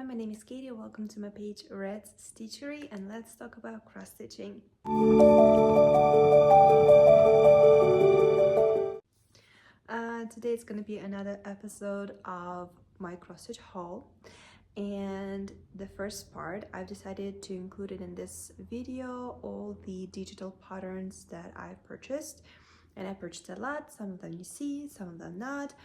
my name is Katie. Welcome to my page Red's Stitchery, and let's talk about cross stitching. Today it's going to be another episode of my cross stitch haul, and the first part I've decided to include it in this video, all the digital patterns that I've purchased, and I purchased a lot. Some of them you see, some of them not.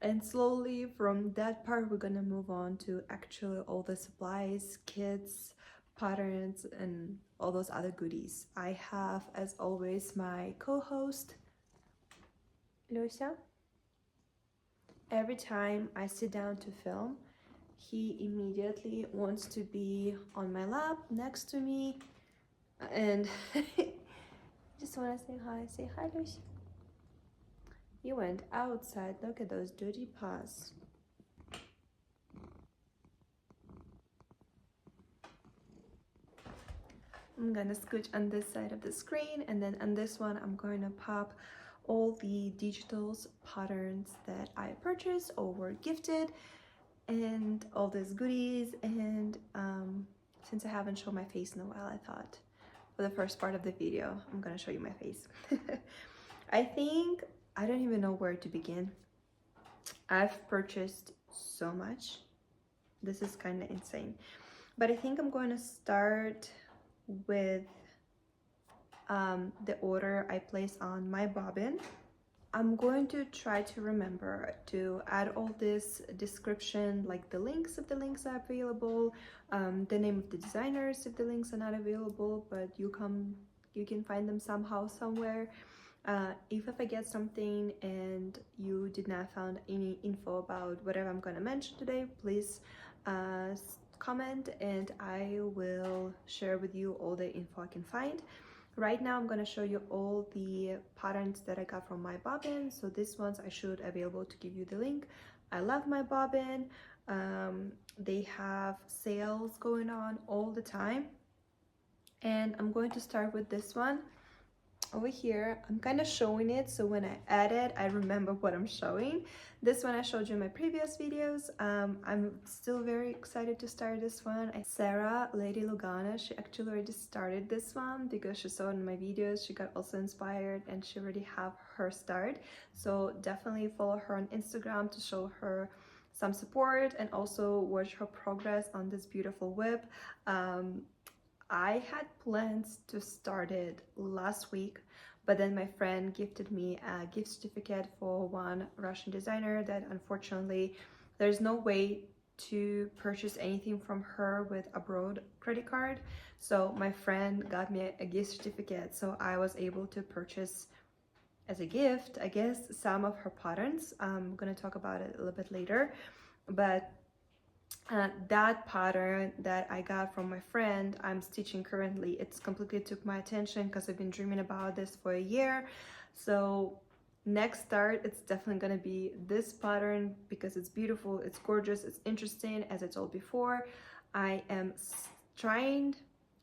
And slowly from that part, we're gonna move on to actually all the supplies, kits, patterns, and all those other goodies. I have, as always, my co-host, Lucia. Every time I sit down to film, he immediately wants to be on my lap next to me, and just wanna say hi. Say hi, Lucia. You went outside. Look at those dirty paws. I'm gonna scooch on this side of the screen, and then on this one I'm going to pop all the digitals patterns that I purchased or were gifted, and all these goodies. And since I haven't shown my face in a while, I thought for the first part of the video I'm gonna show you my face. I don't even know where to begin. I've purchased so much. This is kind of insane. But I think I'm going to start with the order I placed on my bobbin. I'm going to try to remember to add all this description, like the links if the links are available, the name of the designers if the links are not available, but you can find them somehow, somewhere. If I forget something and you did not find any info about whatever I'm going to mention today, please comment and I will share with you all the info I can find. Right now I'm going to show you all the patterns that I got from my bobbin. So these ones I should be able to give you the link. I love my bobbin. They have sales going on all the time, and I'm going to start with this one. Over here, I'm kind of showing it, so when I edit, I remember what I'm showing. This one I showed you in my previous videos. I'm still very excited to start this one. Sarah, Lady Lugana, she actually already started this one because she saw it in my videos. She got also inspired and she already have her start. So definitely follow her on Instagram to show her some support and also watch her progress on this beautiful whip. I had plans to start it last week, but then my friend gifted me a gift certificate for one Russian designer that unfortunately there's no way to purchase anything from her with abroad credit card. So my friend got me a gift certificate, so I was able to purchase as a gift, I guess, some of her patterns. I'm gonna talk about it a little bit later, but that pattern that I got from my friend, I'm stitching currently. It's completely took my attention because I've been dreaming about this for a year. So next start, it's definitely gonna be this pattern because it's beautiful, it's gorgeous, it's interesting. As I told before, I'm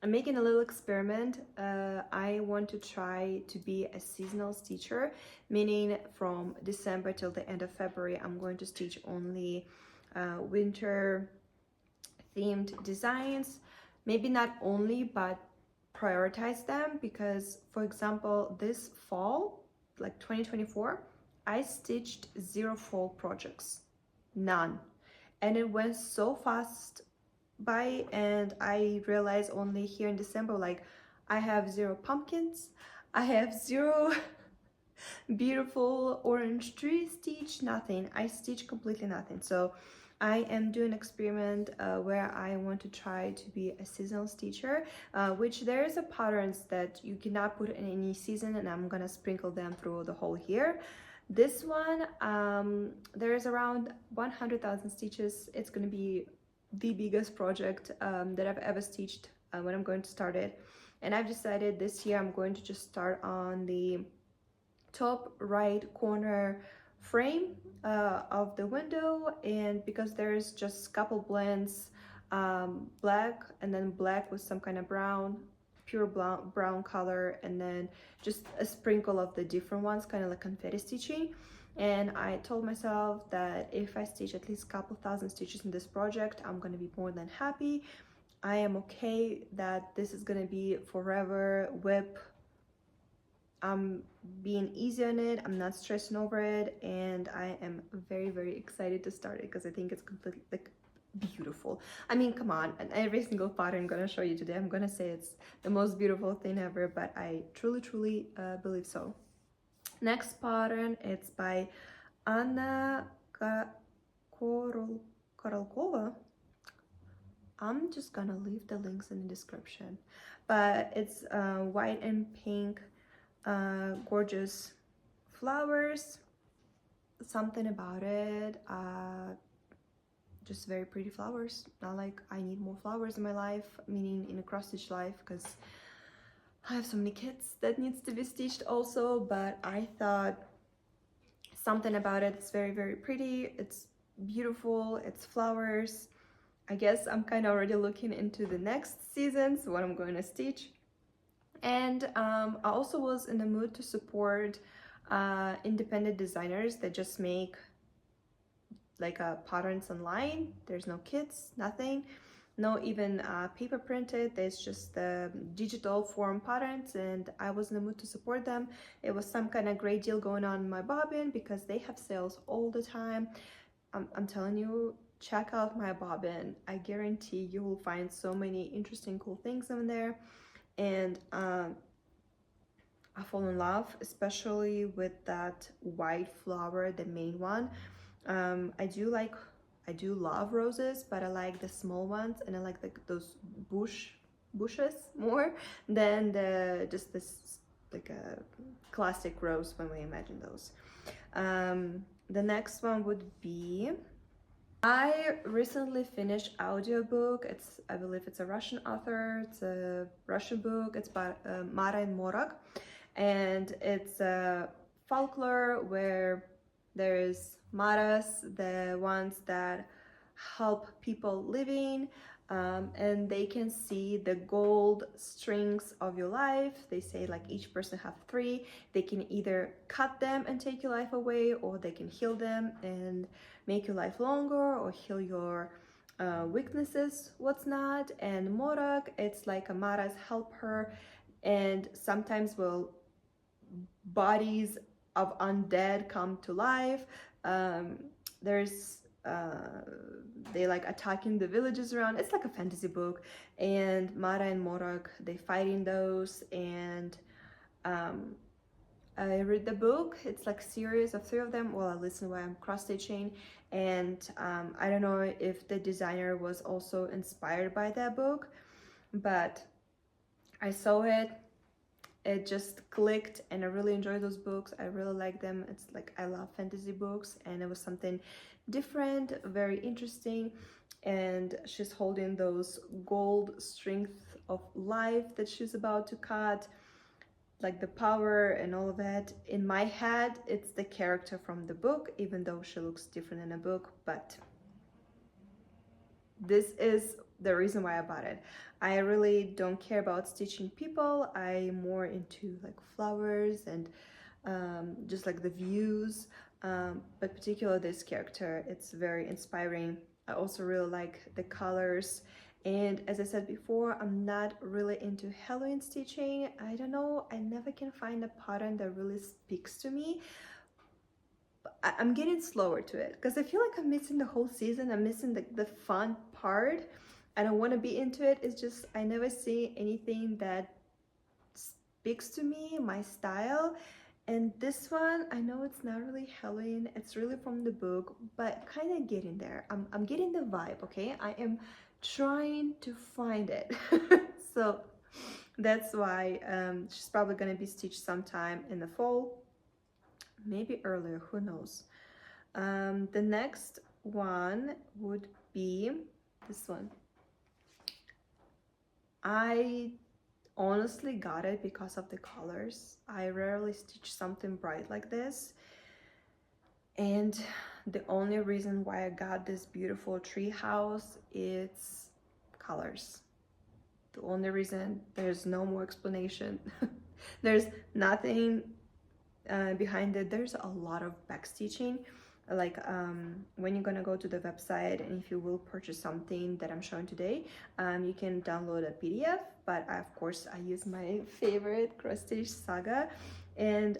making a little experiment. I want to try to be a seasonal stitcher, meaning from December till the end of February, I'm going to stitch only winter themed designs. Maybe not only, but prioritize them, because for example this fall, like 2024, I stitched 0 fall projects, none, and it went so fast by, and I realized only here in December, like I have 0 pumpkins, I have 0 beautiful orange tree stitch, nothing. I stitch completely nothing. So I am doing an experiment where I want to try to be a seasonal stitcher, which there is a patterns that you cannot put in any season, and I'm gonna sprinkle them through the whole year. This one, there is around 100,000 stitches. It's gonna be the biggest project that I've ever stitched when I'm going to start it. And I've decided this year I'm going to just start on the top right corner frame of the window, and because there's just a couple blends, black and then black with some kind of brown, pure brown color, and then just a sprinkle of the different ones, kind of like confetti stitching. and I told myself that if I stitch at least a couple thousand stitches in this project, I'm gonna be more than happy. I am okay that this is gonna be forever whip. I'm being easy on it, I'm not stressing over it, and I am very excited to start it because I think it's completely like beautiful. I mean, come on, and every single pattern I'm gonna show you today, I'm gonna say it's the most beautiful thing ever, but I truly believe so. Next pattern, it's by Anna Korolkova. I'm just gonna leave the links in the description, but it's white and pink, gorgeous flowers. Something about it, just very pretty flowers. Not like I need more flowers in my life, meaning in a cross-stitch life, because I have so many kits that needs to be stitched also, but I thought something about it. It's very pretty, it's beautiful, it's flowers. I guess I'm kind of already looking into the next seasons, what I'm going to stitch. And I also was in the mood to support independent designers that just make like patterns online. There's no kits, nothing, no even paper printed. There's just the digital form patterns, and I was in the mood to support them. It was some kind of great deal going on in MyBobbin because they have sales all the time. I'm telling you, check out MyBobbin. I guarantee you will find so many interesting, cool things in there. And I fall in love, especially with that white flower, the main one. I do love roses, but I like the small ones, and I like those bushes more than just this like a classic rose when we imagine those. The next one would be, I recently finished audiobook. I believe it's a Russian author. It's a Russian book. It's by Mara and Morak, and it's a folklore where there's Maras, the ones that help people living, and they can see the gold strings of your life. They say like each person have 3. They can either cut them and take your life away, or they can heal them and make your life longer, or heal your weaknesses, what's not. And Morak, it's like a Maras help her, and sometimes will bodies of undead come to life. There's they like attacking the villages around. It's like a fantasy book, and Mara and Morak, they fight in those. And I read the book. It's like a series of 3 of them. Well, I listen while I'm cross-stitching, and I don't know if the designer was also inspired by that book, but I saw it just clicked, and I really enjoy those books. I really like them. It's like I love fantasy books, and it was something different, very interesting. And she's holding those gold strength of life that she's about to cut, like the power and all of that. In my head, it's the character from the book, even though she looks different in a book, but this is the reason why I bought it. I really don't care about stitching people. I'm more into like flowers and just like the views, but particularly this character, it's very inspiring. I also really like the colors, and as I said before, I'm not really into Halloween stitching. I don't know, I never can find a pattern that really speaks to me. I'm getting slower to it because I feel like I'm missing the whole season. I'm missing the fun part. I don't want to be into it. It's just I never see anything that speaks to me, my style. And this one, I know it's not really Halloween, it's really from the book, but kind of getting there. I'm getting the vibe, okay? I am trying to find it. So that's why she's probably gonna be stitched sometime in the fall, maybe earlier, who knows. The next one would be this one. I honestly got it because of the colors. I rarely stitch something bright like this, and the only reason why I got this beautiful tree house is colors. The only reason, there's no more explanation. There's nothing behind it. There's a lot of backstitching, like when you're gonna go to the website and if you will purchase something that I'm showing today, you can download a PDF, but of course I use my favorite cross stitch saga. And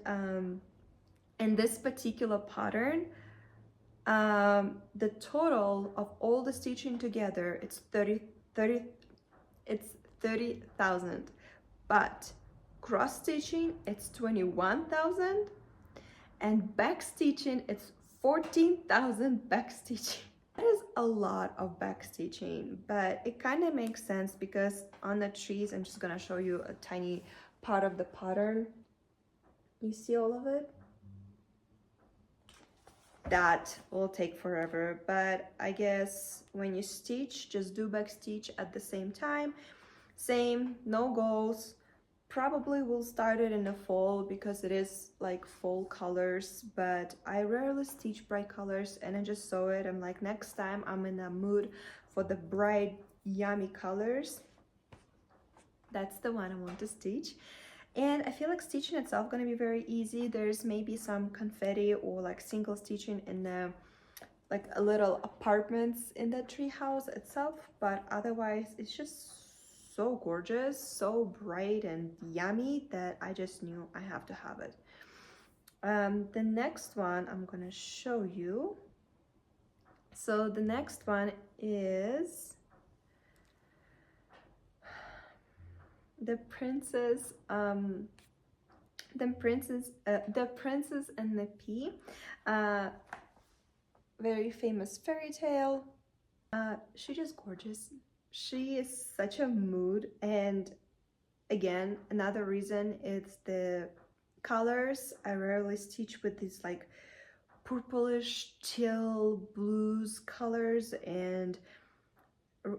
in this particular pattern, the total of all the stitching together, it's 30,000, but cross stitching it's 21,000, and back stitching it's 14,000 back stitching. That is a lot of back stitching, but it kind of makes sense because on the trees, I'm just gonna show you a tiny part of the pattern. You see all of it? That will take forever, but I guess when you stitch, just do back stitch at the same time. Same, no goals. Probably will start it in the fall because it is like fall colors, but I rarely stitch bright colors, and I just saw it. I'm like, next time I'm in a mood for the bright yummy colors, that's the one I want to stitch. And I feel like stitching itself gonna be very easy. There's maybe some confetti or like single stitching in the like a little apartments in the tree house itself, but otherwise it's just so gorgeous, so bright and yummy that I just knew I have to have it. The next one I'm gonna show you. So the next one is the princess and the pea, very famous fairy tale. She's just gorgeous. She is such a mood, and again, another reason it's the colors. I rarely stitch with these like purplish teal blues colors, and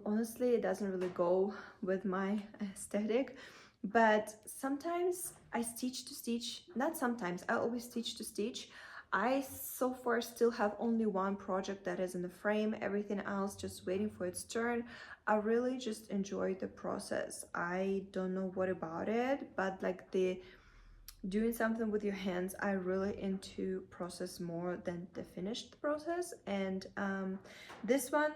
honestly it doesn't really go with my aesthetic. But sometimes I stitch to stitch, not sometimes, I always stitch to stitch. I so far still have only one project that is in the frame, everything else just waiting for its turn. I really just enjoy the process. I don't know what about it, but like the doing something with your hands, I really into process more than the finished process. And this one,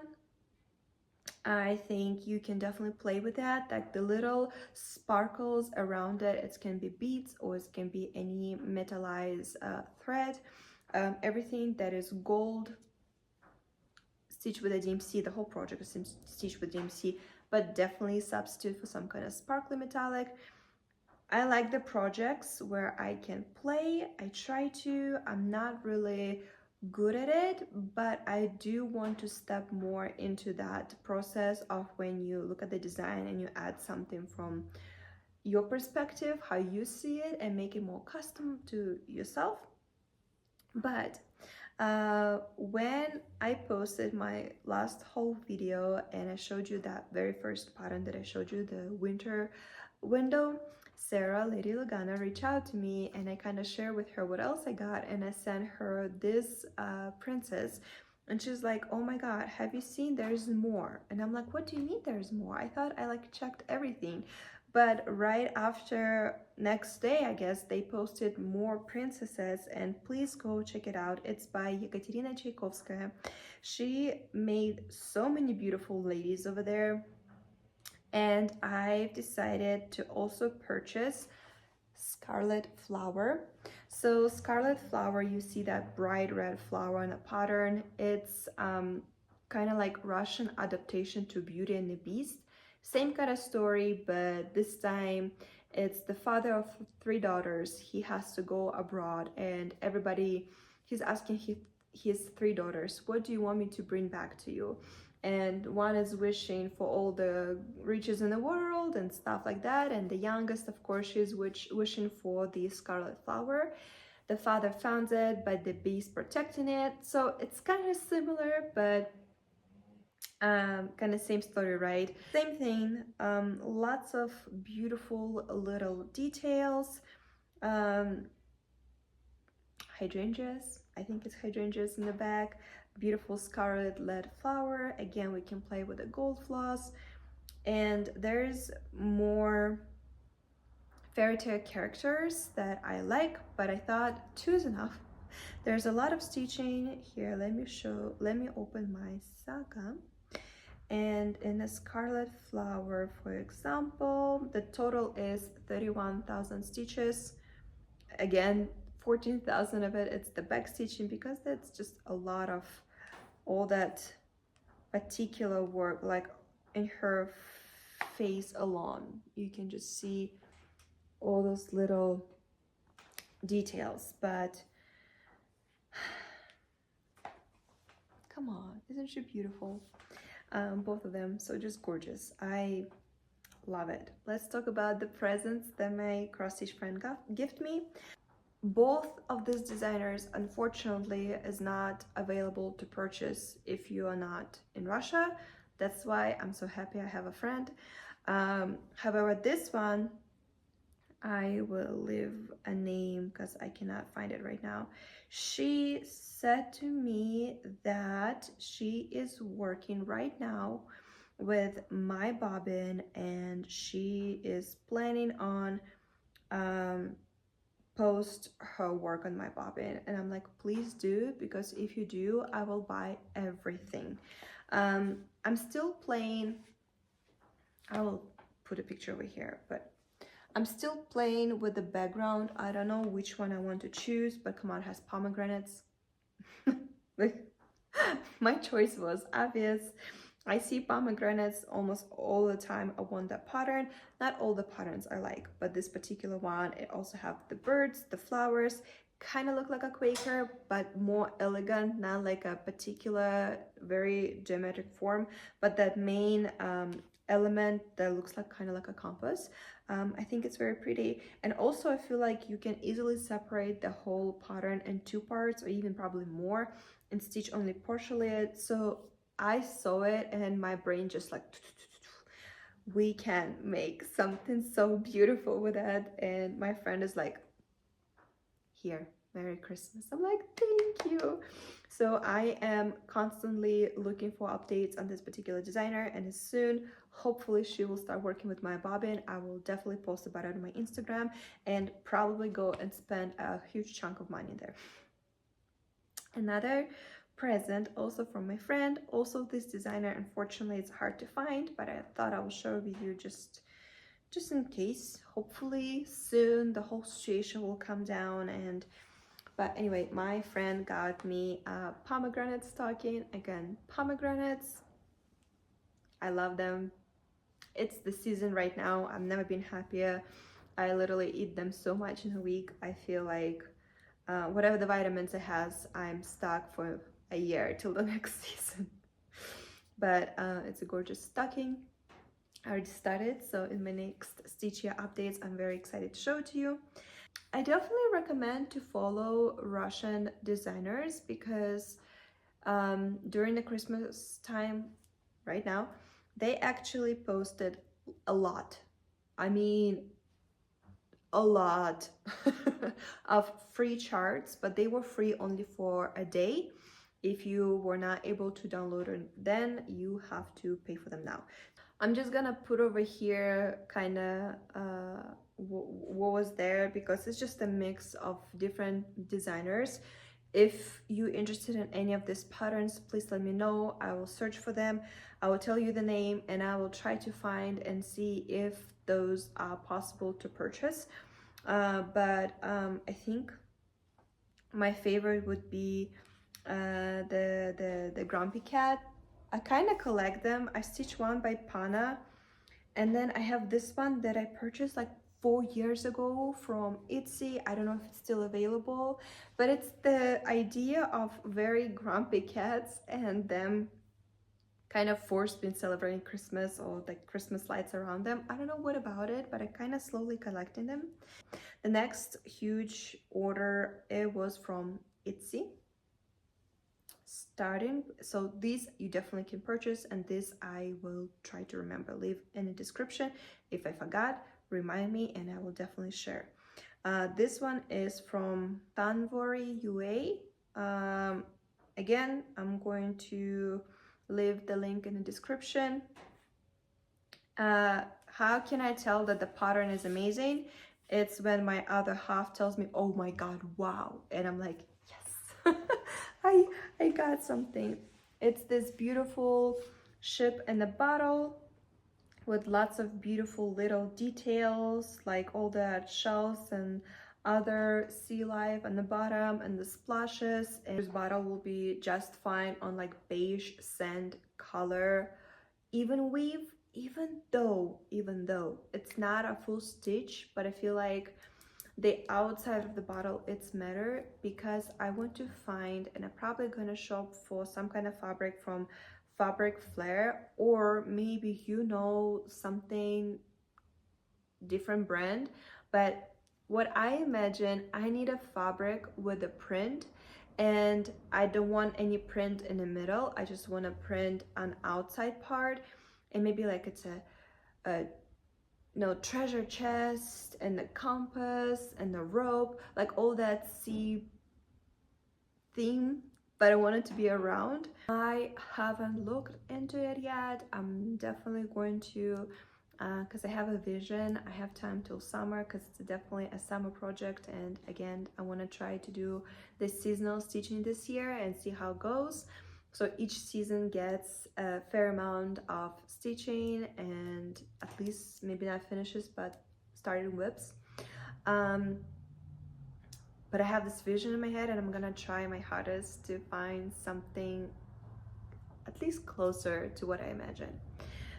I think you can definitely play with that, like the little sparkles around it. It can be beads or it can be any metallized thread. Everything that is gold stitched with a DMC, the whole project is stitched with DMC, but definitely substitute for some kind of sparkly metallic. I like the projects where I can play. I try to. I'm not really good at it, but I do want to step more into that process of when you look at the design and you add something from your perspective, how you see it, and make it more custom to yourself. But when I posted my last haul video and I showed you that very first pattern that I showed you, the winter window, Sarah, Lady Lagana, reached out to me and I kind of shared with her what else I got, and I sent her this princess, and she's like, oh my god, have you seen there's more? And I'm like, what do you mean there's more? I thought I like checked everything. But right after, next day I guess, they posted more princesses, and please go check it out. It's by Ekaterina Tchaikovskaya. She made so many beautiful ladies over there, and I've decided to also purchase Scarlet Flower. So Scarlet Flower, you see that bright red flower in the pattern. It's kind of like Russian adaptation to Beauty and the Beast. Same kind of story, but this time it's the father of 3 daughters. He has to go abroad, and everybody, he's asking his 3 daughters, what do you want me to bring back to you? And one is wishing for all the riches in the world and stuff like that, and the youngest, of course, she's wishing for the scarlet flower. The father found it, but the bee's protecting it. So it's kind of similar, but kind of same story, right? Same thing. Lots of beautiful little details. Hydrangeas, I think it's hydrangeas in the back. Beautiful scarlet lead flower. Again, we can play with the gold floss, and there's more fairy tale characters that I like, but I thought 2 is enough. There's a lot of stitching here. Let me open my saga. And in a scarlet flower, for example, the total is 31,000 stitches. Again, 14,000 of it, it's the back stitching, because that's just a lot of all that particular work. Like in her face alone, you can just see all those little details. But come on, isn't she beautiful? Both of them, so just gorgeous. I love it. Let's talk about the presents that my cross-stitch friend gifted me. Both of these designers, unfortunately, is not available to purchase if you are not in Russia. That's why I'm so happy I have a friend. However, this one, I will leave a name because I cannot find it right now. She said to me that she is working right now with MyBobbin, and she is planning on post her work on MyBobbin. And I'm like, please do, because if you do, I will buy everything. I'm still playing, I will put a picture over here, but I'm still playing with the background. I don't know which one I want to choose, but come on, it has pomegranates. My choice was obvious. I see pomegranates almost all the time. I want that pattern. Not all the patterns I like, but this particular one, it also have the birds, the flowers, kind of look like a Quaker, but more elegant, not like a particular very geometric form, but that main element that looks like kind of like a compass. I think it's very pretty. And also I feel like you can easily separate the whole pattern in 2 parts, or even probably more, and stitch only partially it. So I saw it and my brain just like, we can make something so beautiful with that. And my friend is like, here, Merry Christmas. I'm like, thank you. So I am constantly looking for updates on this particular designer, and as soon, hopefully she will start working with MyBobbin, I will definitely post about it on my Instagram and probably go and spend a huge chunk of money there. Another present also from my friend, also this designer, unfortunately it's hard to find, but I thought I will share with you just in case. Hopefully soon the whole situation will come down. And but anyway, my friend got me a pomegranate stocking. Again, pomegranates, I love them. It's the season right now. I've never been happier. I literally eat them so much in a week. I feel like whatever the vitamins it has, I'm stuck for a year till the next season. But it's a gorgeous stocking. I already started, so in my next stitchy updates, I'm very excited to show it to you. I definitely recommend to follow Russian designers, because during the Christmas time right now, they actually posted a lot. I mean, a lot of free charts, but they were free only for a day. If you were not able to download it, then you have to pay for them now. I'm just gonna put over here kind of what was there, because it's just a mix of different designers. If you're interested in any of these patterns, please let me know. I will search for them. I will tell you the name, and I will try to find and see if those are possible to purchase. But I think my favorite would be the Grumpy Cat. I kind of collect them. I stitched one by Pana, and then I have this one that I purchased like 4 years ago from Etsy. I don't know if it's still available, but it's the idea of very grumpy cats and them kind of forced being celebrating Christmas, or like Christmas lights around them. I don't know what about it, but I kind of slowly collecting them. The next huge order, it was from Etsy. Starting, so these you definitely can purchase, and this I will try to remember, leave in the description. If I forgot, remind me and I will definitely share. This one is from Tanvori UA. Again, I'm going to leave the link in the description. How can I tell that the pattern is amazing? It's when my other half tells me, oh my god, wow, and I'm like, yes. I got something. It's this beautiful ship in a bottle with lots of beautiful little details, like all the shells and other sea life on the bottom and the splashes. And this bottle will be just fine on like beige sand color even weave, even though it's not a full stitch, but I feel like the outside of the bottle it's matter, because I want to find, and I'm probably gonna shop for some kind of fabric from Fabric Flair, or maybe you know something different brand. But what I imagine, I need a fabric with a print, and I don't want any print in the middle. I just want to print an outside part, and maybe like it's a no treasure chest and the compass and the rope, like all that sea theme, but I want it to be around. I haven't looked into it yet. I'm definitely going to, because I have a vision. I have time till summer, because it's definitely a summer project, and again I want to try to do this seasonal stitching this year and see how it goes. So each season gets a fair amount of stitching, and at least maybe not finishes, but starting whips. But I have this vision in my head, and I'm gonna try my hardest to find something at least closer to what I imagine.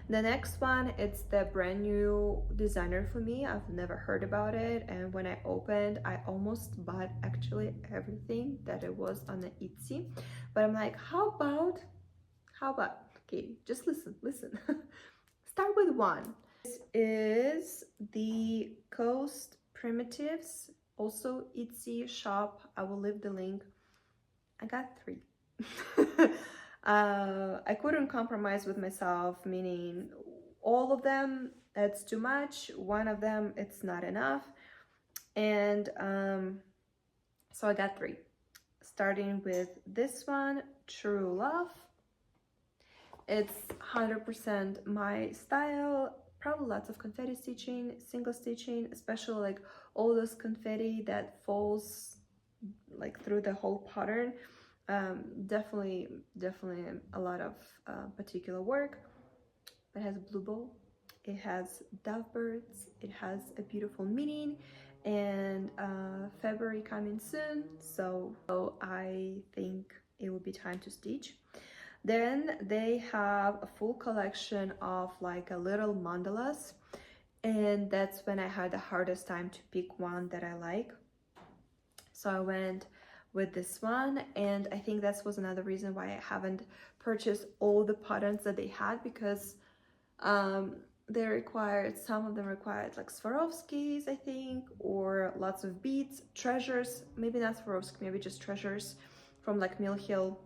The next one, it's the brand new designer for me. I've never heard about it, and when I opened, I almost bought actually everything that it was on the Etsy. But I'm like, how about, okay, just listen. Start with one. This is the Coast Primitives, also Etsy shop. I will leave the link. I got 3. I couldn't compromise with myself, meaning all of them, it's too much. One of them, it's not enough. And so I got 3. Starting with this one, True Love. It's 100% my style. Probably lots of confetti stitching, single stitching, especially like all those confetti that falls like through the whole pattern. Definitely a lot of particular work. It has blue bow, it has dove birds, it has a beautiful meaning, and February coming soon, so I think it will be time to stitch. Then they have a full collection of like a little mandalas, and that's when I had the hardest time to pick one that I like. So I went with this one, and I think that was another reason why I haven't purchased all the patterns that they had, because they required, some of them required like Swarovskis, I think, or lots of beads, treasures, maybe not Swarovski, maybe just treasures from like Mill Hill.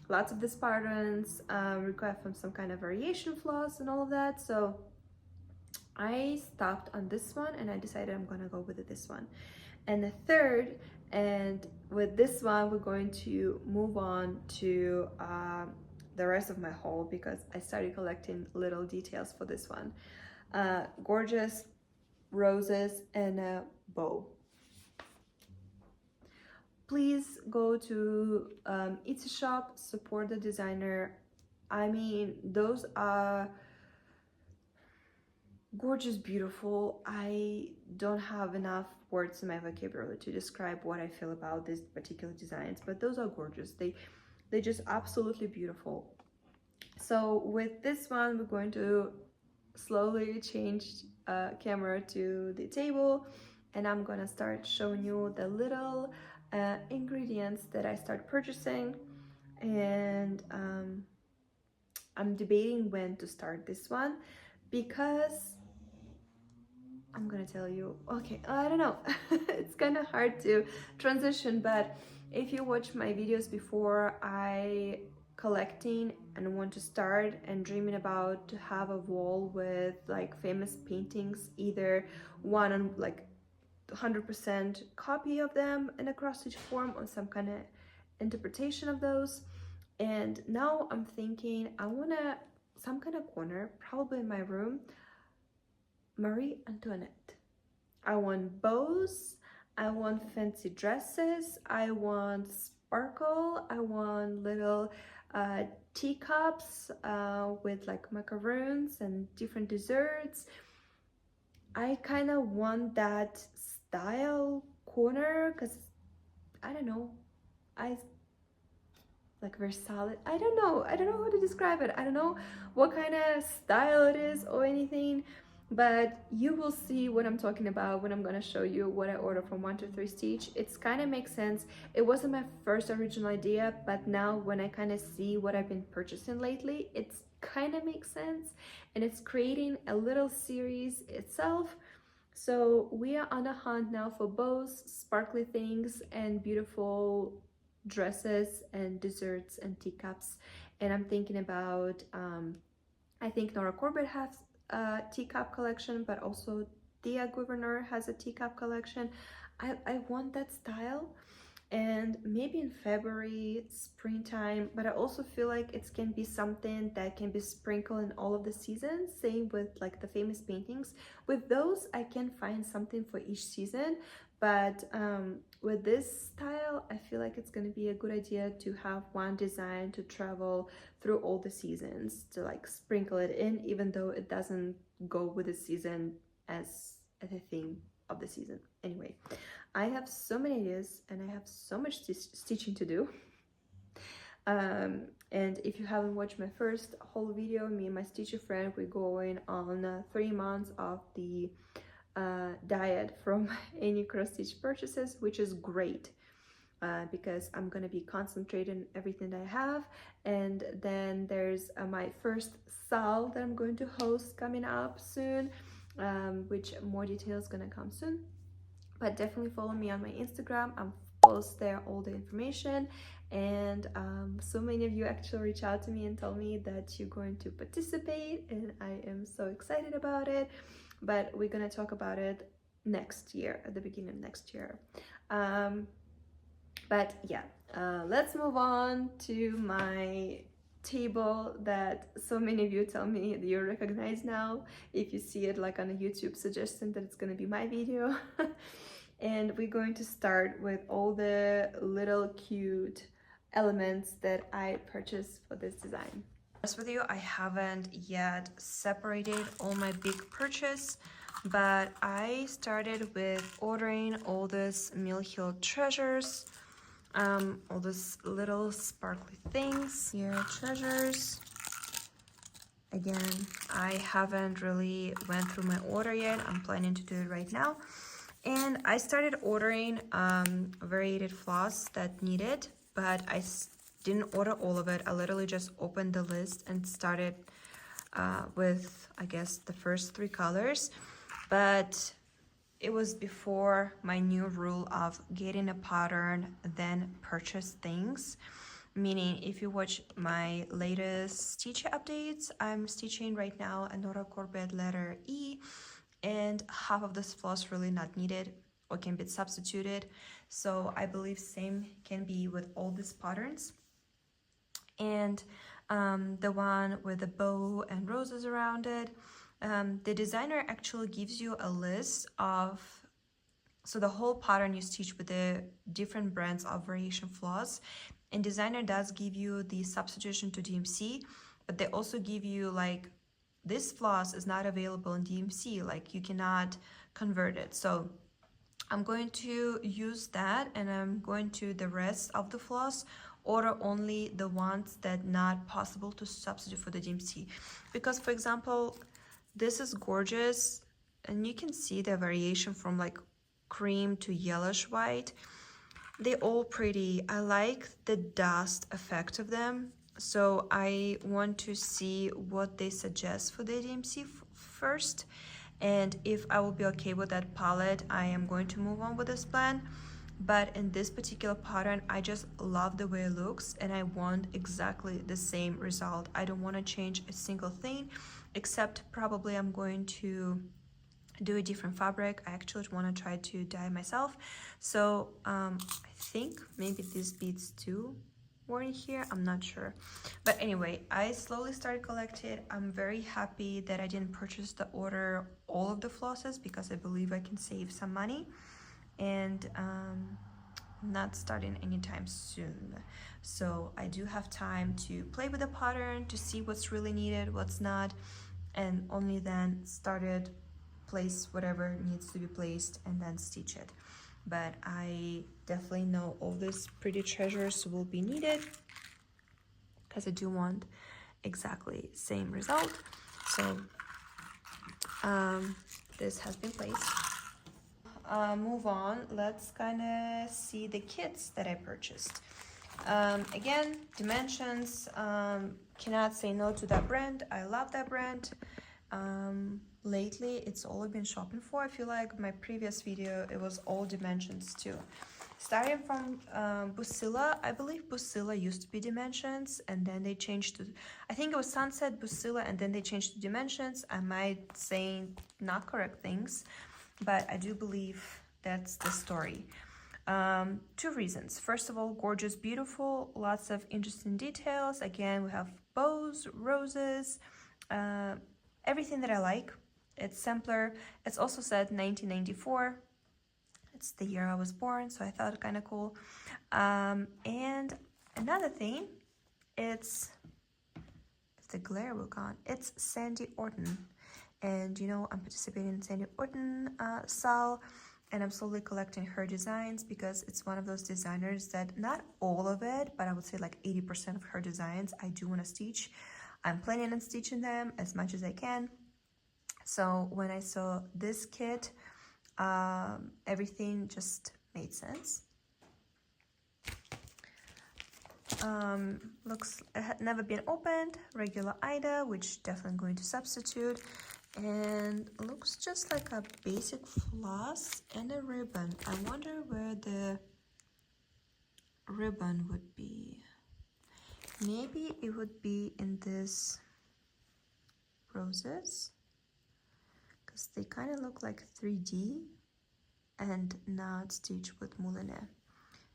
Lots of these patterns require from some kind of variation floss and all of that. So I stopped on this one, and I decided I'm gonna go with this one. And the third, and with this one we're going to move on to the rest of my haul, because I started collecting little details for this one. Gorgeous roses and a bow. Please go to Etsy shop, support the designer. I mean, those are gorgeous, beautiful. I don't have enough words in my vocabulary to describe what I feel about these particular designs, but those are gorgeous. They're just absolutely beautiful. So with this one, we're going to slowly change camera to the table, and I'm gonna start showing you the little ingredients that I start purchasing. And I'm debating when to start this one, because I'm gonna tell you, okay, I don't know. It's kind of hard to transition, but if you watch my videos before, I collecting and want to start and dreaming about to have a wall with like famous paintings, either one on like 100% copy of them in a cross stitch form, or some kind of interpretation of those. And now I'm thinking I wanna some kind of corner, probably in my room, Marie Antoinette. I want bows, I want fancy dresses, I want sparkle, I want little teacups with like macaroons and different desserts. I kind of want that style corner because I don't know, I like very solid. I don't know how to describe it. I don't know what kind of style it is or anything, but you will see what I'm talking about when I'm gonna show you what I ordered from 123Stitch. It's kind of makes sense. It wasn't my first original idea, but now when I kind of see what I've been purchasing lately, it's kind of makes sense, and it's creating a little series itself. So we are on a hunt now for bows, sparkly things, and beautiful dresses and desserts and teacups. And I'm thinking about, I think Nora Corbett has a teacup collection, but also Dia Gouverneur has a teacup collection. I want that style, and maybe in February, springtime, but I also feel like it can be something that can be sprinkled in all of the seasons. Same with like the famous paintings. With those, I can find something for each season, but with this style, I feel like it's going to be a good idea to have one design to travel through all the seasons, to like sprinkle it in, even though it doesn't go with the season as a theme of the season. Anyway, I have so many ideas and I have so much stitching to do. And if you haven't watched my first whole video, me and my stitcher friend, we're going on 3 months of the diet from any cross stitch purchases, which is great because I'm gonna be concentrating everything that I have. And then there's my first sale that I'm going to host coming up soon, which more details gonna come soon. But definitely follow me on my Instagram. I'm post there all the information, and so many of you actually reach out to me and tell me that you're going to participate, and I am so excited about it. But we're gonna talk about it next year, at the beginning of next year. But yeah, let's move on to my table that so many of you tell me that you recognize now if you see it like on a YouTube suggestion that it's going to be my video. And we're going to start with all the little cute elements that I purchased for this design. As with you, I haven't yet separated all my big purchase, but I started with ordering all this Mill Hill treasures, all these little sparkly things here, treasures. Again, I haven't really went through my order yet. I'm planning to do it right now. And I started ordering variated floss that needed, but I didn't order all of it. I literally just opened the list and started with, I guess, the first 3 colors. But it was before my new rule of getting a pattern, then purchase things. Meaning, if you watch my latest stitch updates, I'm stitching right now a Nora Corbett letter E, and half of this floss really not needed or can be substituted. So I believe same can be with all these patterns. And the one with the bow and roses around it, the designer actually gives you a list of, so the whole pattern you stitch with the different brands of variation floss, and designer does give you the substitution to DMC, but they also give you like, this floss is not available in DMC, like you cannot convert it. So I'm going to use that, and I'm going to the rest of the floss order only the ones that not possible to substitute for the DMC. Because for example, this is gorgeous, and you can see the variation from like cream to yellowish white. They're all pretty. I like the dust effect of them. So I want to see what they suggest for the DMC first, and if I will be okay with that palette, I am going to move on with this plan. But in this particular pattern, I just love the way it looks, and I want exactly the same result. I don't want to change a single thing, except probably I'm going to do a different fabric. I actually want to try to dye myself. So I think maybe these beads too. worn here, I'm not sure. But anyway, I slowly started collecting. I'm very happy that I didn't purchase the order all of the flosses because I believe I can save some money, and I'm not starting anytime soon. So I do have time to play with the pattern, to see what's really needed, what's not, and only then started place whatever needs to be placed and then stitch it. But I definitely know all these pretty treasures will be needed because I do want exactly same result. So this has been placed. Move on, let's kind of see the kits that I purchased. Again, dimensions, cannot say no to that brand. I love that brand. Lately it's all I've been shopping for. I feel like my previous video it was all dimensions too. Starting from Busilla, I believe Busilla used to be dimensions and then they changed to, I think it was Sunset Busilla and then they changed to dimensions. I might say not correct things, but I do believe that's the story. Two reasons. First of all, gorgeous, beautiful, lots of interesting details. Again, we have bows, roses, everything that I like. It's simpler. It's also said 1994. It's the year I was born, so I thought kind of cool. And another thing, it's, if the glare will gone, it's Sandy Orton. And you know, I'm participating in Sandy Orton Sal, and I'm slowly collecting her designs because it's one of those designers that, not all of it, but I would say like 80% of her designs I do want to stitch. I'm planning on stitching them as much as I can. So when I saw this kit, everything just made sense. Looks, it had never been opened, regular Ida, which definitely going to substitute, and looks just like a basic floss and a ribbon. I wonder where the ribbon would be. Maybe it would be in this roses, because they kind of look like 3D and not stitched with moulinet.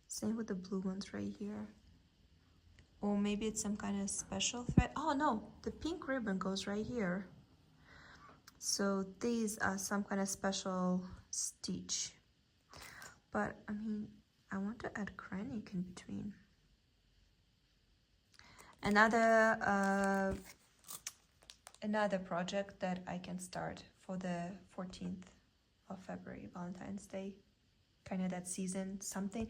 Same with the blue ones right here. Or maybe it's some kind of special thread. Oh no, the pink ribbon goes right here. So these are some kind of special stitch. But I mean, I want to add cranny in between. Another project that I can start for the 14th of February, Valentine's Day, kind of that season, something.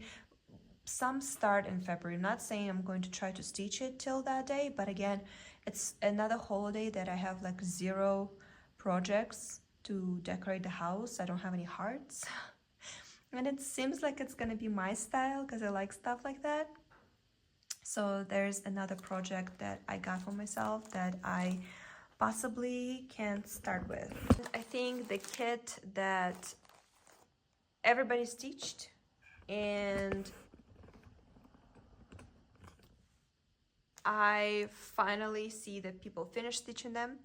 Some start in February. I'm not saying I'm going to try to stitch it till that day, but again, it's another holiday that I have like 0 projects to decorate the house. I don't have any hearts. And it seems like it's gonna be my style because I like stuff like that. So there's another project that I got for myself that I possibly can start with. I think the kit that everybody stitched, and I finally see that people finish stitching them.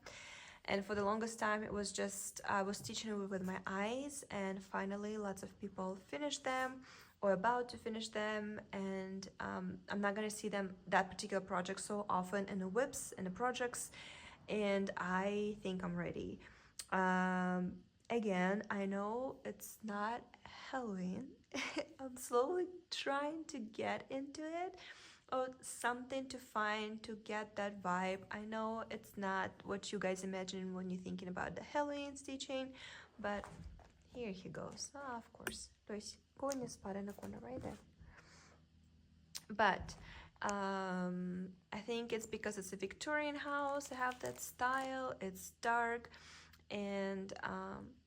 And for the longest time it was just I was stitching it with my eyes, and finally lots of people finished them or about to finish them. And I'm not gonna see them, that particular project, so often in the whips and the projects, and I think I'm ready. Again, I know it's not Halloween. I'm slowly trying to get into it, or something to find to get that vibe. I know it's not what you guys imagine when you're thinking about the Halloween stitching, but here he goes. Ah, of course. То есть коня спада на corner right there. But I think it's because it's a Victorian house. I have that style. It's dark, and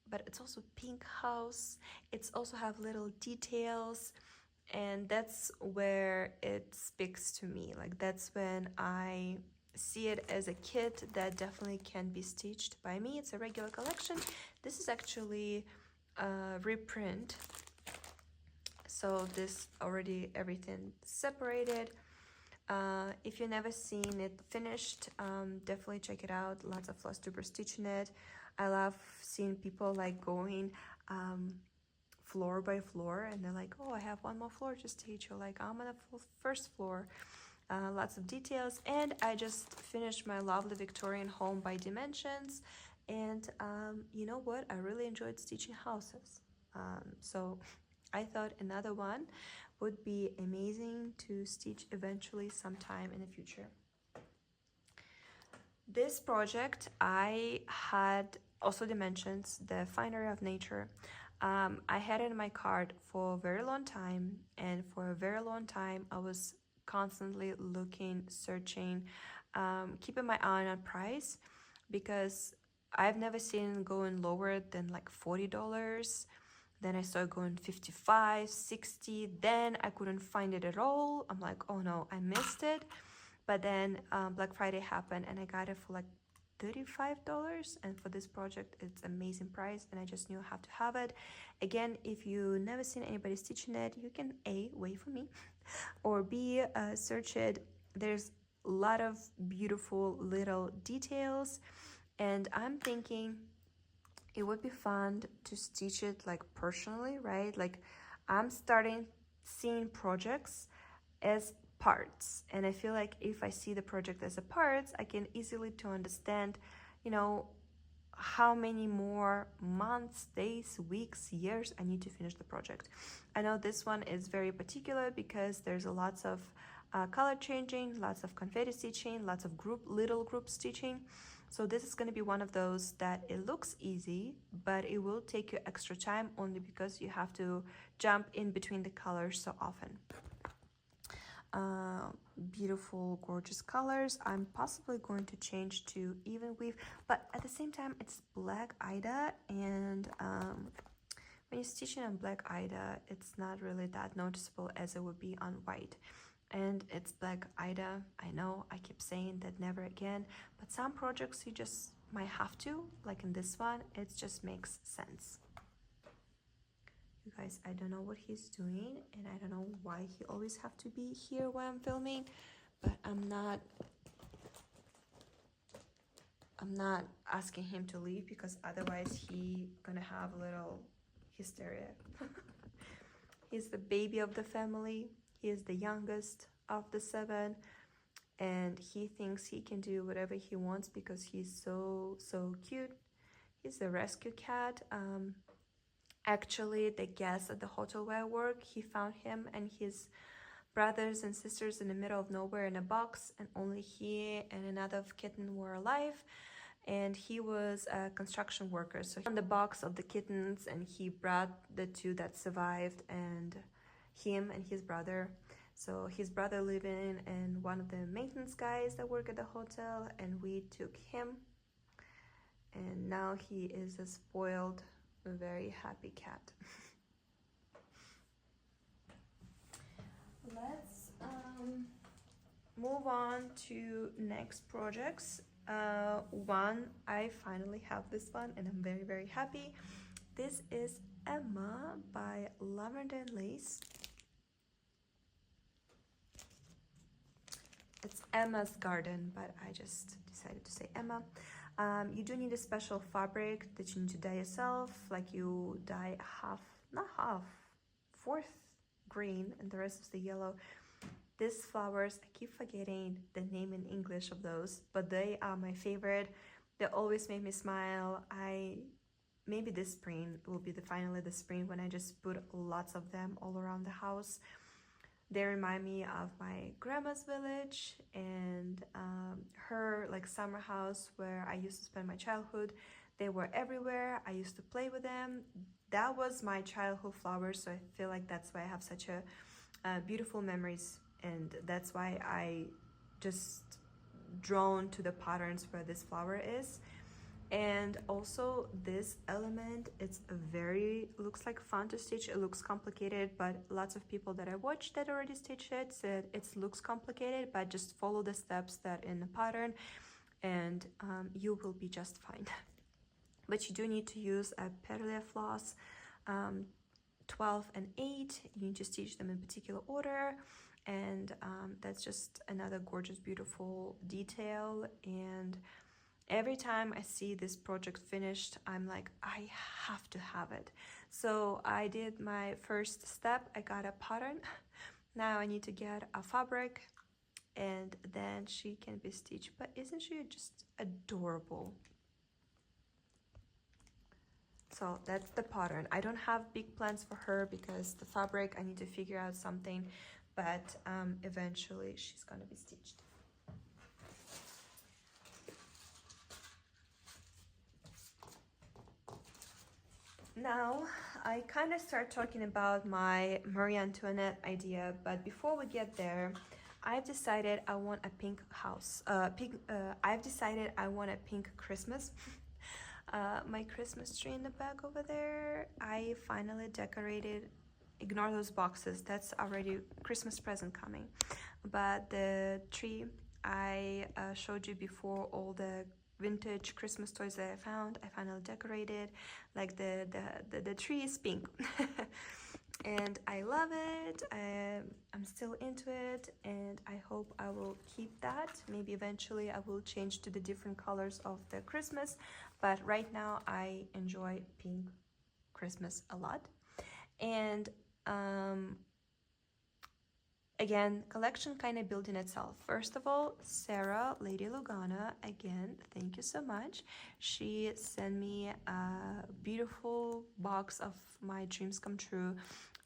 but it's also pink house. It's also have little details, and that's where it speaks to me. Like that's when I see it as a kit that definitely can be stitched by me. It's a regular collection. This is actually a reprint, so this already everything separated. If you've never seen it finished, definitely check it out. Lots of Flosstubers stitching it. I love seeing people like going floor by floor, and they're like, oh, I have one more floor to stitch, or like I'm on the first floor. lots of details. And I just finished my lovely Victorian home by Dimensions. And you know what? I really enjoyed stitching houses. So I thought another one would be amazing to stitch eventually sometime in the future. This project, I had also Dimensions, the Finery of Nature. I had it in my cart for a very long time, and for a very long time I was constantly looking, searching, keeping my eye on price, because I've never seen it going lower than like $40. Then I started going 55, 60, then I couldn't find it at all. I'm like, oh no, I missed it. But then Black Friday happened and I got it for like $35, and for this project it's amazing price, and I just knew I have to have it. Again, if you never seen anybody stitching it, you can A, wait for me, or B, search it. There's a lot of beautiful little details, and I'm thinking it would be fun to stitch it like personally, right? Like I'm starting seeing projects as parts, and I feel like if I see the project as a parts, I can easily to understand, you know, how many more months, days, weeks, years I need to finish the project. I know this one is very particular because there's a lots of color changing, lots of confetti stitching, lots of little group stitching. So this is going to be one of those that it looks easy, but it will take you extra time only because you have to jump in between the colors so often. Beautiful, gorgeous colors. I'm possibly going to change to even weave, but at the same time it's black Ida, and when you're stitching on black Ida, it's not really that noticeable as it would be on white. And it's black Ida, I know I keep saying that never again, but some projects you just might have to, like in this one, it just makes sense. You guys, I don't know what he's doing, and I don't know why he always have to be here when I'm filming, but I'm not asking him to leave, because otherwise he gonna have a little hysteria. He's the baby of the family. He is the youngest of the 7, and he thinks he can do whatever he wants because he's so cute. He's a rescue cat. Actually, the guest at the hotel where I work, he found him and his brothers and sisters in the middle of nowhere in a box, and only he and another kitten were alive, and he was a construction worker. So he found the box of the kittens and he brought the 2 that survived, and him and his brother. So his brother living and one of the maintenance guys that work at the hotel, and we took him, and now he is a spoiled, very happy cat. Let's move on to next projects. One, I finally have this one and I'm very happy. This is Emma by Lavender and Lace. It's Emma's Garden, but I just decided to say Emma. You do need a special fabric that you need to dye yourself, like you dye fourth green and the rest is the yellow. These flowers, I keep forgetting the name in English of those, but they are my favorite. They always make me smile. Maybe this spring will be finally the spring when I just put lots of them all around the house. They remind me of my grandma's village and her like summer house where I used to spend my childhood. They were everywhere. I used to play with them. That was my childhood flowers, so I feel like that's why I have such a beautiful memories, and that's why I just drawn to the patterns where this flower is. And also this element, it's looks like fun to stitch. It looks complicated, but lots of people that I watched that already stitched it said it looks complicated, but just follow the steps that in the pattern and you will be just fine. But you do need to use a Mirabilia floss, 12 and 8. You need to stitch them in particular order, and that's just another gorgeous, beautiful detail. And every time I see this project finished, I'm like, I have to have it. So I did my first step. I got a pattern. Now I need to get a fabric and then she can be stitched. But isn't she just adorable? So that's the pattern. I don't have big plans for her because the fabric, I need to figure out something, but eventually she's gonna be stitched. Now I kind of start talking about my Marie Antoinette idea, but before we get there, I've decided I want a pink house. I've decided I want a pink Christmas. My Christmas tree in the back over there, I finally decorated. Ignore those boxes, that's already Christmas present coming. But the tree, I showed you before all the vintage Christmas toys that I found. I finally decorated. Like the tree is pink. And I love it. I'm still into it, and I hope I will keep that. Maybe eventually I will change to the different colors of the Christmas, but right now I enjoy pink Christmas a lot. And again, collection kind of built in itself. First of all, Sarah, Lady Lugana, again, thank you so much. She sent me a beautiful box of my dreams come true,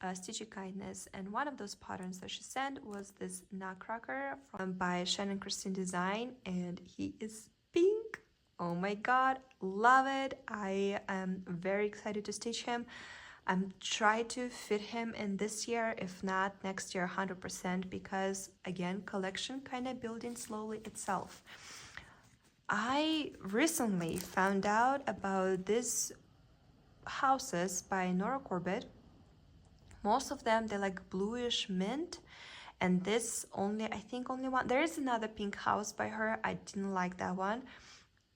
Stitchy Kindness, and one of those patterns that she sent was this nutcracker by Shannon Christine Design, and he is pink. Oh my god, love it. I am very excited to stitch him. I'm trying to fit him in this year, if not next year 100%, because again, collection kind of building slowly itself. I recently found out about these houses by Nora Corbett. Most of them, they're like bluish mint, and this only, I think only one. There is another pink house by her. I didn't like that one.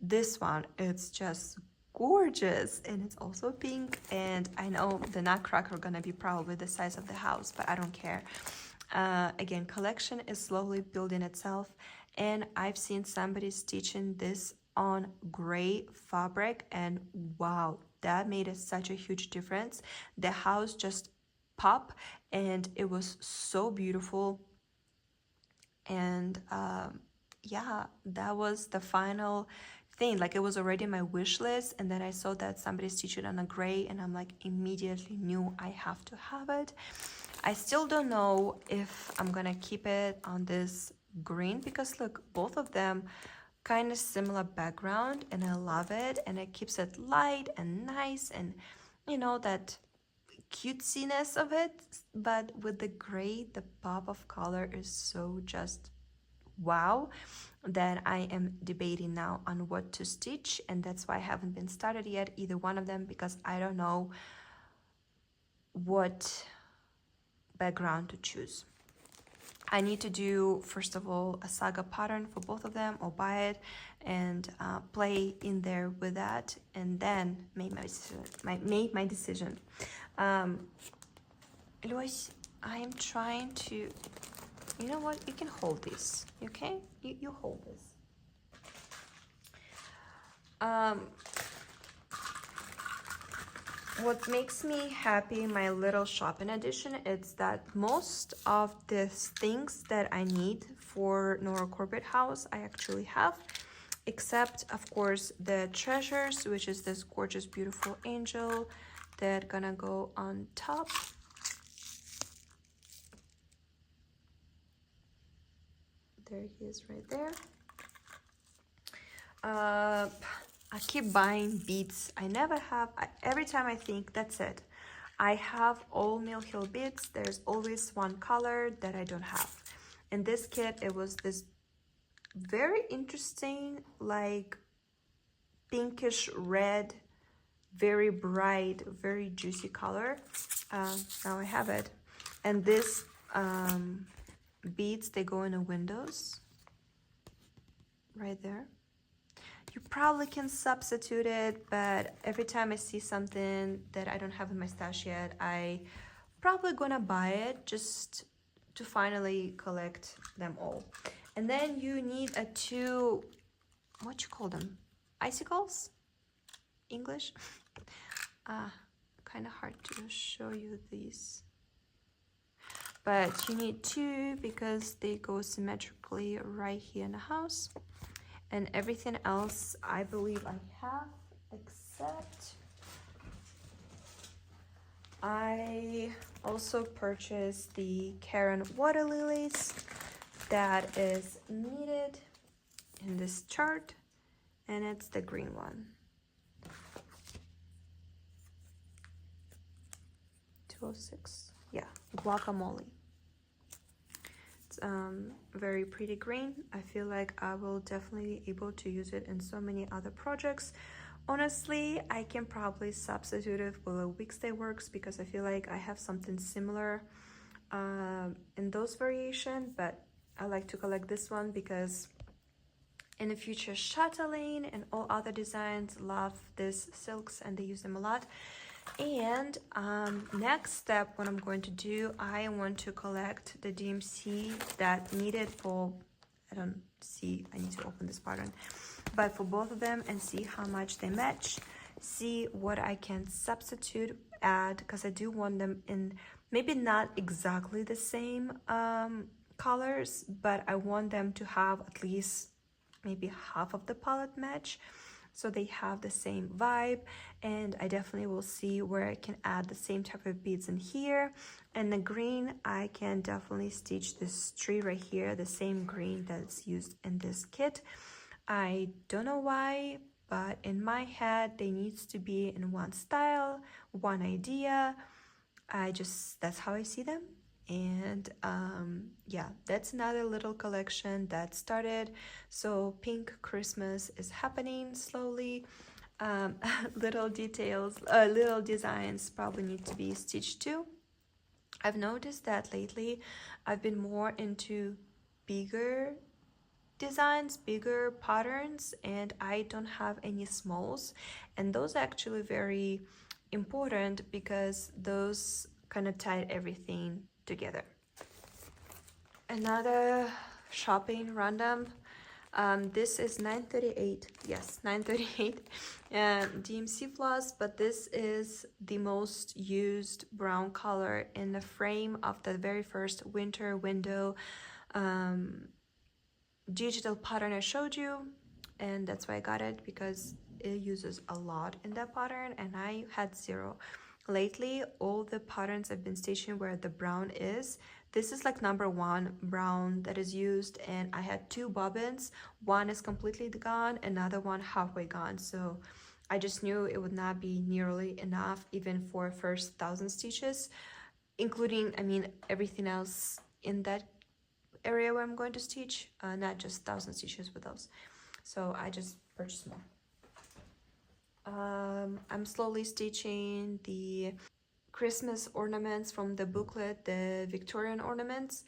This one, it's just gorgeous, and it's also pink. And I know the nutcracker gonna be probably the size of the house, but I don't care. Again, collection is slowly building itself, and I've seen somebody stitching this on gray fabric, and wow, that made such a huge difference. The house just popped, and it was so beautiful. And yeah, that was the final thing. Like, it was already my wish list, and then I saw that somebody stitched it on a gray, and I'm like, immediately knew I have to have it. I still don't know if I'm gonna keep it on this green, because look, both of them kind of similar background, and I love it, and it keeps it light and nice, and you know, that cutesiness of it. But with the gray, the pop of color is so just wow, that I am debating now on what to stitch, and that's why I haven't been started yet, either one of them, because I don't know what background to choose. I need to do, first of all, a saga pattern for both of them, or buy it and play in there with that, and then make my decision. Luis, I am trying to, you know what, you can hold this, okay? You hold this. What makes me happy, my little shopping edition, is that most of the things that I need for Nora Corbett house I actually have, except of course the treasures, which is this gorgeous beautiful angel that gonna go on top. There he is right there. I keep buying beads. I never have, every time I think that's it. I have all Mill Hill beads. There's always one color that I don't have. In this kit, it was this very interesting, like pinkish red, very bright, very juicy color. Now I have it. And this beads, they go in the windows right there. You probably can substitute it, but every time I see something that I don't have in my stash yet, I probably gonna buy it just to finally collect them all. And then you need a two, what you call them, icicles, English. Kind of hard to show you these. but you need two because they go symmetrically right here in the house. And everything else I believe I have, except I also purchased the Karen water lilies that is needed in this chart, and it's the green one. 206, yeah, guacamole. It's very pretty green. I feel like I will definitely be able to use it in so many other projects. Honestly, I can probably substitute it with a weekday works because I feel like I have something similar in those variation, but I like to collect this one because in the future chatelaine and all other designs love these silks and they use them a lot. And next step, what I'm going to do, I want to collect the DMC that needed for, I don't see, I need to open this pattern, but for both of them and see how much they match, see what I can substitute, add, because I do want them in maybe not exactly the same colors, but I want them to have at least maybe half of the palette match, so they have the same vibe. And I definitely will see where I can add the same type of beads in here. And the green, I can definitely stitch this tree right here, the same green that's used in this kit. I don't know why, but in my head they needs to be in one style, one idea. That's how I see them. And yeah, that's another little collection that started. So pink Christmas is happening slowly. Little details, little designs probably need to be stitched too. I've noticed that lately I've been more into bigger designs, bigger patterns, and I don't have any smalls, and those are actually very important because those kind of tie everything together. Another shopping random, this is 938, yes, 938 DMC floss, but this is the most used brown color in the frame of the very first winter window digital pattern I showed you, and that's why I got it, because it uses a lot in that pattern and I had zero. Lately all the patterns I've been stitching where the brown is, this is like number one brown that is used, and I had two bobbins, one is completely gone, another one halfway gone, so I just knew it would not be nearly enough even for first 1,000 stitches, including, I mean, everything else in that area where I'm going to stitch, not just 1,000 stitches with those. So I just purchased more. I'm slowly stitching the Christmas ornaments from the booklet, the Victorian ornaments.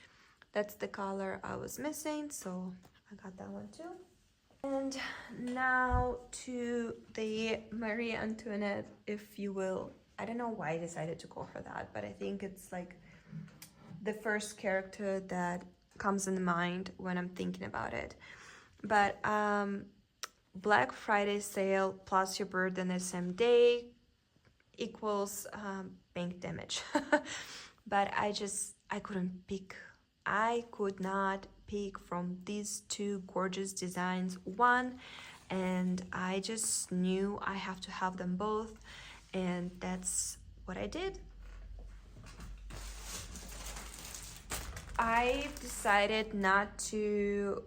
That's the color I was missing, so I got that one too. And now to the Marie Antoinette, if you will. I don't know why I decided to call her that, but I think it's like the first character that comes in mind when I'm thinking about it. But Black Friday sale plus your birthday the same day equals bank damage. But I couldn't pick. I could not pick from these two gorgeous designs one, and I just knew I have to have them both, and that's what I did. I decided not to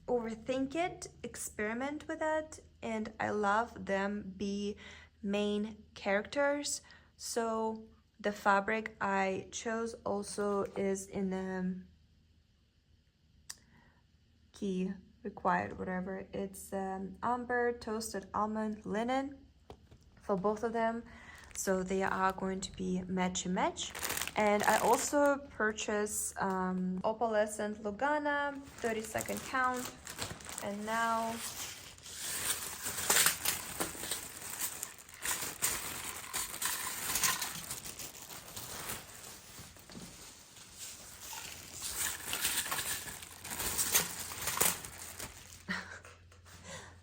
overthink it, experiment with it, and I love them be main characters. So the fabric I chose also is in the key required, whatever. It's amber, toasted almond, linen for both of them. So they are going to be match. And I also purchased opalescent Lugana 30-second count, and now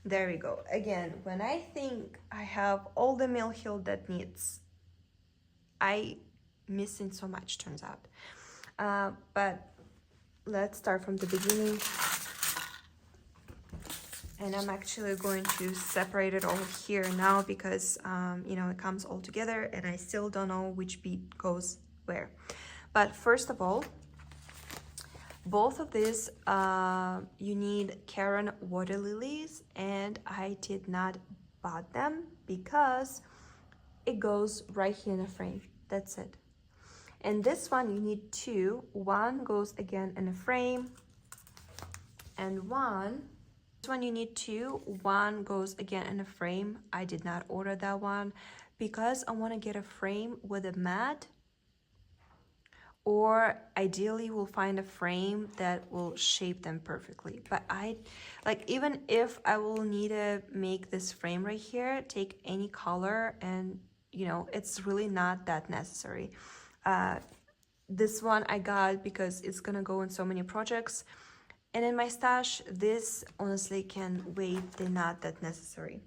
there we go. Again, when I think I have all the mill heel that needs, I missing so much, turns out. But let's start from the beginning. And I'm actually going to separate it all here now because, you know, it comes all together and I still don't know which bead goes where. But first of all, both of these, you need Karen water lilies, and I did not buy them because it goes right here in a frame. That's it. And this one you need two. One goes again in a frame, and this one you need two. One goes again in a frame. I did not order that one because I want to get a frame with a mat, or ideally we'll find a frame that will shape them perfectly. But I like, even if I will need to make this frame right here, take any color, and you know, it's really not that necessary. This one I got because it's gonna go in so many projects, and in my stash this honestly can wait. They're not that necessary.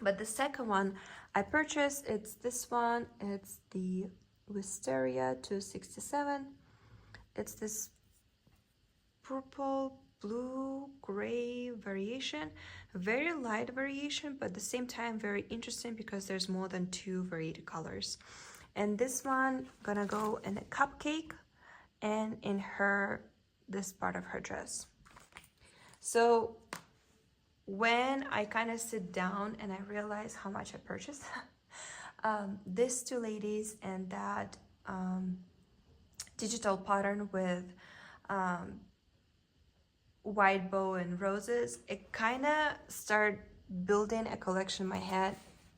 But the second one I purchased, it's this one. It's the Wisteria 267. It's this purple, blue, gray variation, very light variation, but at the same time very interesting because there's more than two varied colors. And this one gonna go in a cupcake and in this part of her dress. So when I kind of sit down and I realize how much I purchased, these two ladies and that digital pattern with white bow and roses, it kind of started building a collection in my head,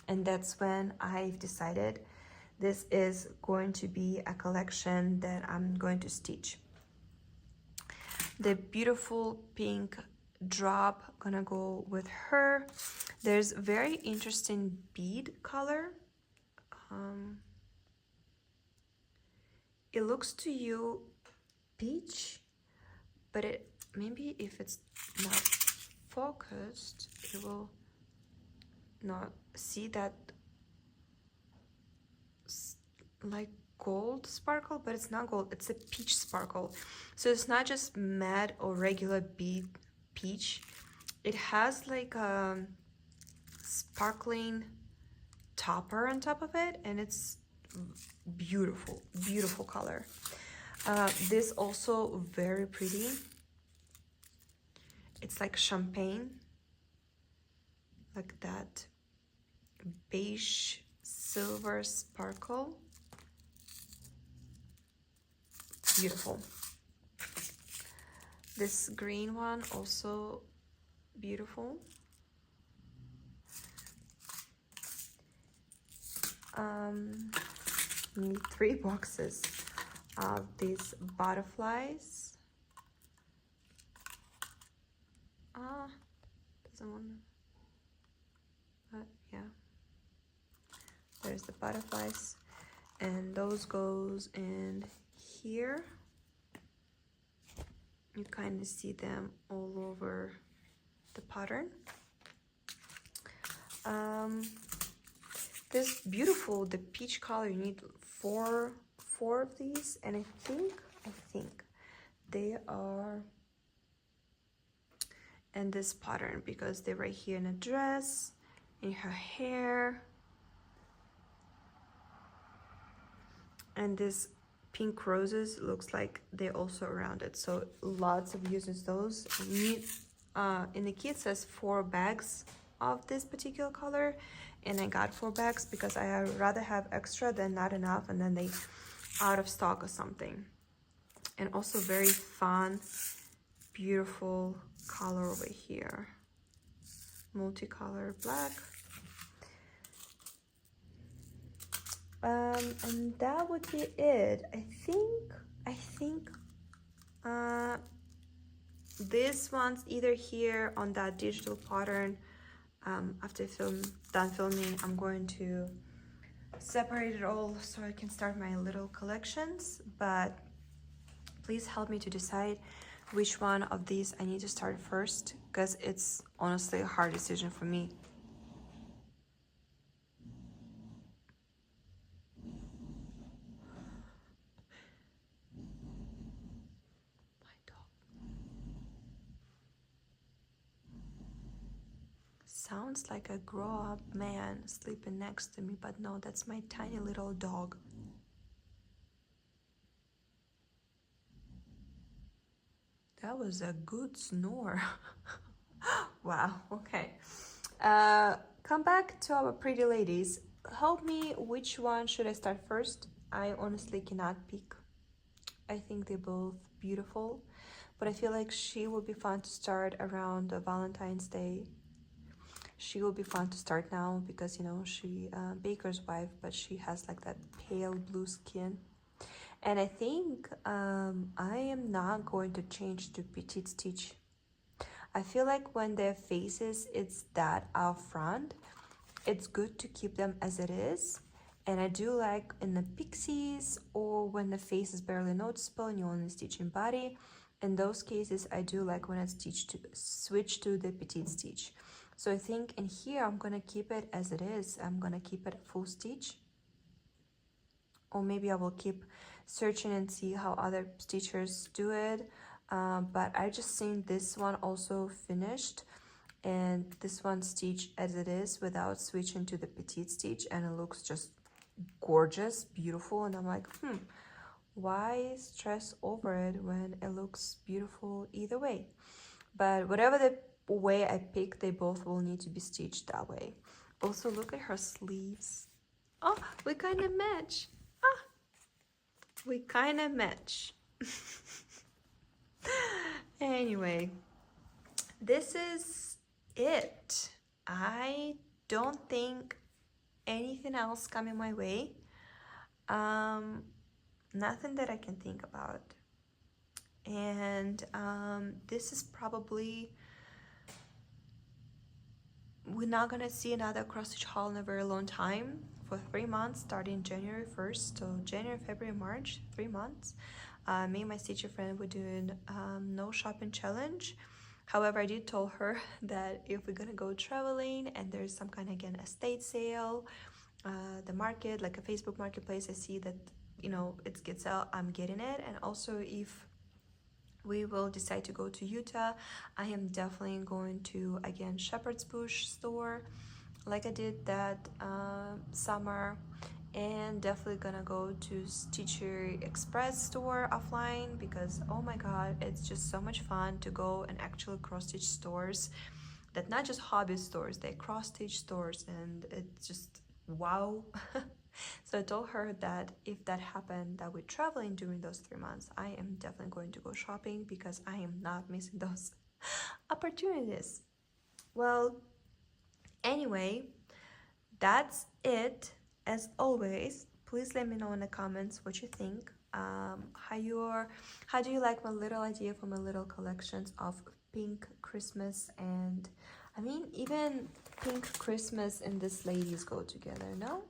and that's when I've decided this is going to be a collection that I'm going to stitch. The beautiful pink drop gonna go with her. There's very interesting bead color. It looks to you peach, but it maybe if it's not focused, it will not see that like gold sparkle, but it's not gold, it's a peach sparkle. So it's not just matte or regular bead peach, it has like a sparkling topper on top of it, and it's beautiful color. This also very pretty. It's like champagne, like that beige silver sparkle. Beautiful. This green one also beautiful. Need 3 boxes of these butterflies. Doesn't want to, but yeah, there's the butterflies, and those goes in here. You kind of see them all over the pattern. This beautiful, the peach color, you need four of these, and I think they are in this pattern because they're right here in a dress, in her hair, and this pink roses looks like they're also around it, so lots of uses those. Need in the kit says 4 bags of this particular color, and I got 4 bags because I rather have extra than not enough and then they out of stock or something. And also very fun, beautiful color over here, multicolor black. And that would be it. I think this one's either here on that digital pattern. After done filming, I'm going to separate it all so I can start my little collections, but please help me to decide which one of these I need to start first, because it's honestly a hard decision for me. sounds like a grown-up man sleeping next to me, but no, that's my tiny little dog. That was a good snore. Wow, okay. Come back to our pretty ladies. Help me, which one should I start first? I honestly cannot pick. I think they're both beautiful, but I feel like she will be fun to start around Valentine's Day. She will be fun to start now because, you know, she baker's wife, but she has like that pale blue skin. And I think I am not going to change to Petite Stitch. I feel like when their faces, it's that out front, it's good to keep them as it is. And I do like in the pixies, or when the face is barely noticeable and you only stitch in body. In those cases, I do like when I switch to the Petite Stitch. So I think in here, I'm gonna keep it as it is. I'm gonna keep it full stitch. Or maybe I will keep searching and see how other stitchers do it. But I just seen this one also finished, and this one stitched as it is without switching to the Petite Stitch, and it looks just gorgeous, beautiful. And I'm like, why stress over it when it looks beautiful either way? But whatever the way I pick, they both will need to be stitched that way. Also, look at her sleeves. Oh, we kind of match. We kind of match. Anyway, this is it. I don't think anything else coming my way. Nothing that I can think about. And this is probably, we're not gonna see another cross stitch haul in a very long time. For 3 months, starting January 1st, so January, February, March, 3 months. Me and my stitcher friend were doing no shopping challenge. However, I did tell her that if we're gonna go traveling and there's some kind of, again, estate sale, the market, like a Facebook marketplace, I see that, you know, it gets out, I'm getting it. And also if we will decide to go to Utah, I am definitely going to, again, Shepherd's Bush store, like I did that summer, and definitely gonna go to Stitcher Express store offline, because oh my god, it's just so much fun to go and actually cross stitch stores that not just hobby stores, they cross stitch stores, and it's just wow. So I told her that if that happened, that we're traveling during those 3 months, I am definitely going to go shopping because I am not missing those opportunities. Well, anyway, that's it. As always, please let me know in the comments what you think. How do you like my little idea for my little collections of pink Christmas, and I mean even pink Christmas and this ladies go together, no?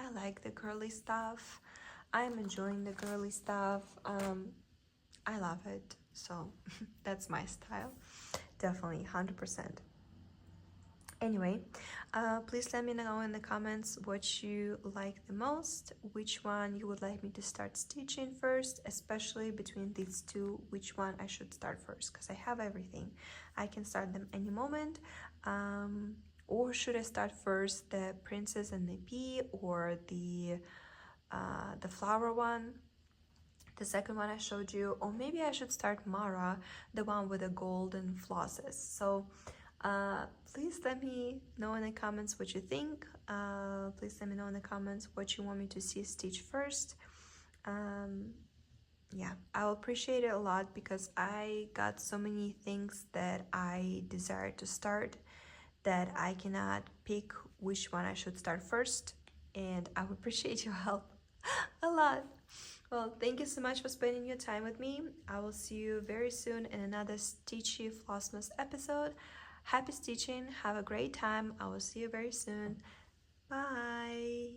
I like the girly stuff. I'm enjoying the girly stuff. I love it. So that's my style. Definitely 100%. Anyway, please let me know in the comments what you like the most, which one you would like me to start stitching first, especially between these two, which one I should start first, because I have everything. I can start them any moment. Or should I start first the Princess and the Bee, or the flower one, the second one I showed you, or maybe I should start Mara, the one with the golden flosses. So please let me know in the comments what you think. Please let me know in the comments what you want me to see stitch first. Yeah, I'll appreciate it a lot, because I got so many things that I desire to start that I cannot pick which one I should start first, and I would appreciate your help a lot. Well, thank you so much for spending your time with me. I will see you very soon in another Stitchy Flossmas episode. Happy stitching, have a great time. I will see you very soon. Bye.